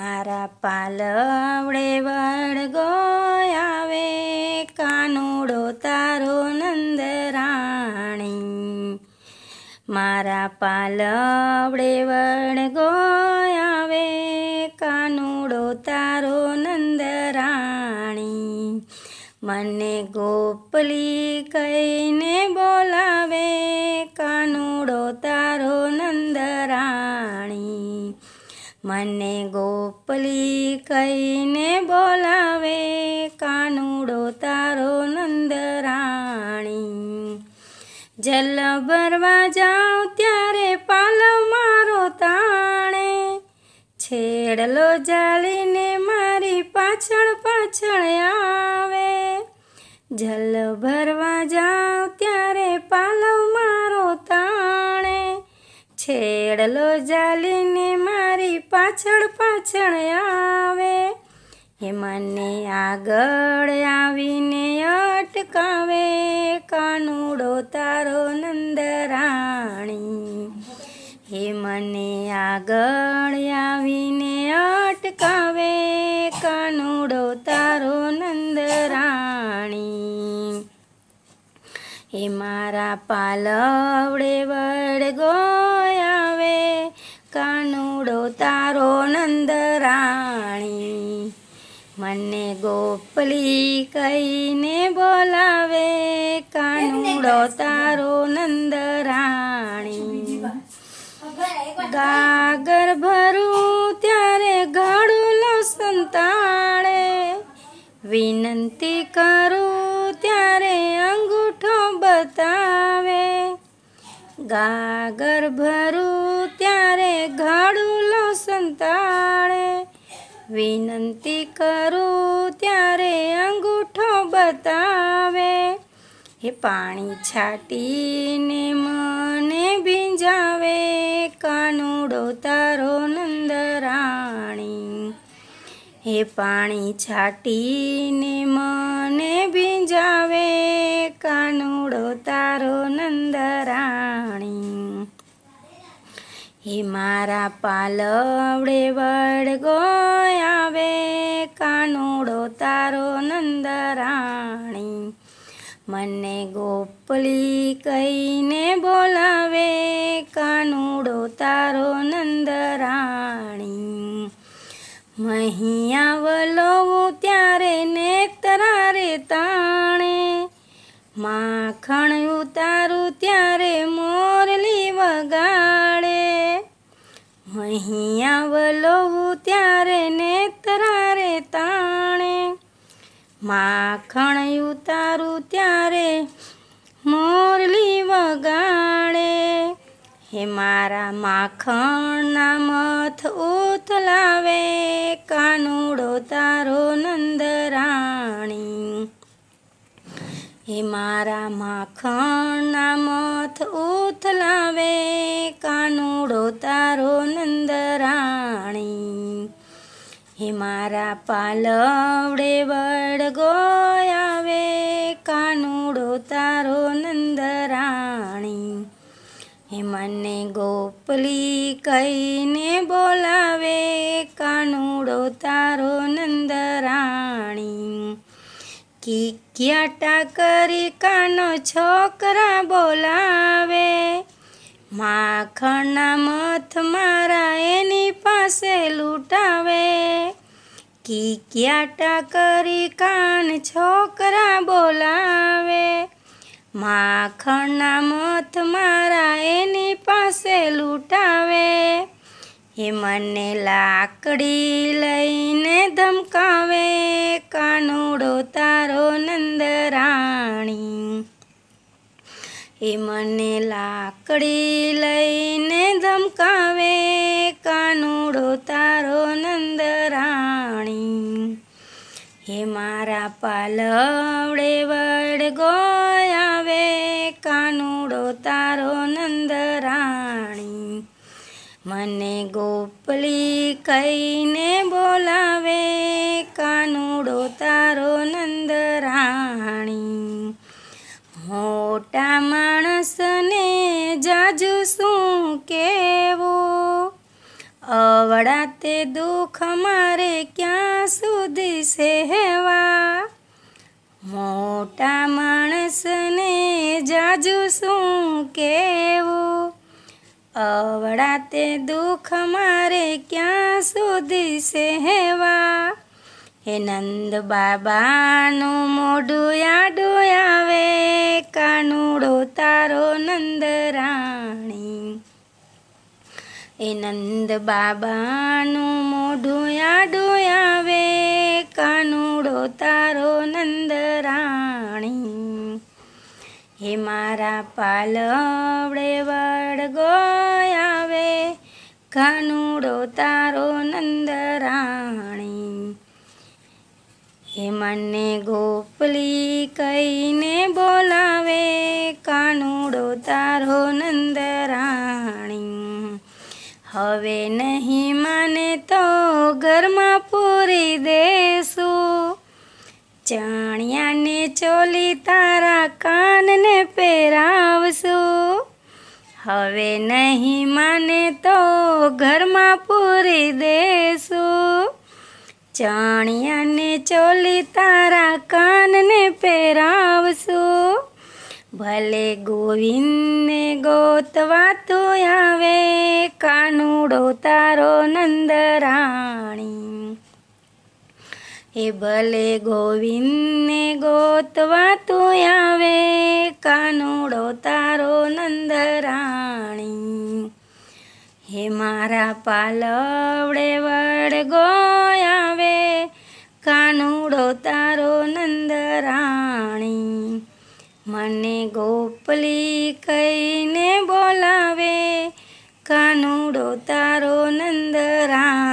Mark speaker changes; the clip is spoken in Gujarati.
Speaker 1: મારા પાલવડે વળગો આવે કાનુડો તારો નંદરાણી. મારા પાલવડે વળગો આવે કાનુડો તારો નંદરાણી. મને ગોપલી કહીને બોલાવે કાનુડો તારો નંદરાણી. મને ગોપલી કહીને બોલાવે કાનુડો તારો નંદરાણી. જલ ભરવા જાઉં ત્યારે પાલવ મારો તાણે, છેડલો જાળીને મારી પાછળ પાછળ આવે. જલ ભરવા જાઉં ત્યારે પાલવ મારો તાણે, છેડલો જાળીને મારી પાછળ પાછળ આવે. હે મને આગળ આવીને અટકાવે કાનુડો તારો નંદરાણી. હે મને આગળ આવીને અટકાવે કાનુડો તારો નંદરાણી. હે મારા પાલવડે વળગો આવે કાનુડો તારો નંદરાણી. મને ગોપલી કહીને બોલાવે કાનુડો તારો નંદરાણી. ગાગર ભરું ત્યારે ઘડુલો સંતાડે, વિનંતી કરું ત્યારે અંગૂઠો બતાવે. ગાગર ભરું ત્યારે ઘડુલો સંતાડે, વિનંતી કરું ત્યારે અંગૂઠો બતાવે. હે પાણી છાટીને મને ભીંજાવે કાનુડો તારો નંદરાણી. હે પાણી છાટીને મને ભીંજાવે કાનુડો તારો નંદરાણી. હે મારા પાલવડે વળગો આવે કાનુડો તારો નંદરાણી. મને ગોપલી કહીને બોલાવે કાનુડો તારો નંદરાણી. મહિયા વલોવું ત્યારે નેતરા રે તાણે, માખણ ઉતારું ત્યારે મોરલી વગાડે. મહિયા વલોવું ત્યારે નેતરા રે તાણે, માખણ ઉતારું ત્યારે મોરલી વગાડે. હે મારા માખણના મથ ઉથલાવે કાનુડો તારો નંદરાણી. હે મારા માખણના મથ ઉથલાવે કાનુડો તારો નંદરાણી. હે મારા પાલવડે વળગો આવે કાનુડો તારો નંદરાણી. હે મને ગોપલી કહીને બોલાવે કાનુડો તારો નંદરાણી. કિકિયાટા કરી કાનો છોકરા બોલાવે, માખણના મથ મારા એની પાસે લૂંટાવે. કિકિયાટા કરી કાન છોકરા બોલાવે, માખણના મથ મારા એની પાસે લૂંટાવે. હે મને લાકડી લઈને ધમકાવે કાનુડો તારો નંદરાણી. હે મને લાકડી લઈને ધમકાવે કાનુડો તારો નંદરાણી. હે મારા પાલવડે વળગો આવે કાનુડો તારો નંદરાણી. મને ગોપલી કહીને બોલાવે કાનુડો તારો નંદરાણી. મોટા માણસને જાજુ શું કહેવું, અવળ અવળા તે દુઃખ મારે ક્યાં સુધી સહેવા, મોટા માણસને જાજુ શું કહેવું, અવળા તે દુઃખ મારે ક્યાં સુધી સહેવા. હે નંદ બાબાનું મોઢું આડું આવે, કાનુડો તારો નંદ રાણી. એ નંદ બાબાનું મોઢું આડું આવે, કાનુડો તારો નંદ રાણી. હે મારા પાલવડે વળગો આવે, કાનુડો તારો નંદ રાણી. હે મને ગોપલી કહીને બોલાવે, કાનુડો તારો નંદ રાણી. હવે નહીં માને તો ઘરમાં પૂરી દેશું, ચાણિયાને ચોલી તારા કાનને પહેરાવશું. હવે નહીં માને તો ઘરમાં પૂરી દેશું, ચાણિયાને ચોલી તારા કાનને પહેરાવશું. ભલે ગોવિંદને ગોતવા તું આવે, કાનુડો તારો નંદ રાણી. એ ભલે ગોવિંદને ગોતવા તું આવે, કાનુડો તારો નંદ રાણી. હે મારા પાલવડે વળગો આવે, કાનુડો તારો નંદ રાણી. મને ગોપલી કહીને બોલાવે, કાનુડો તારો નંદ રાણી.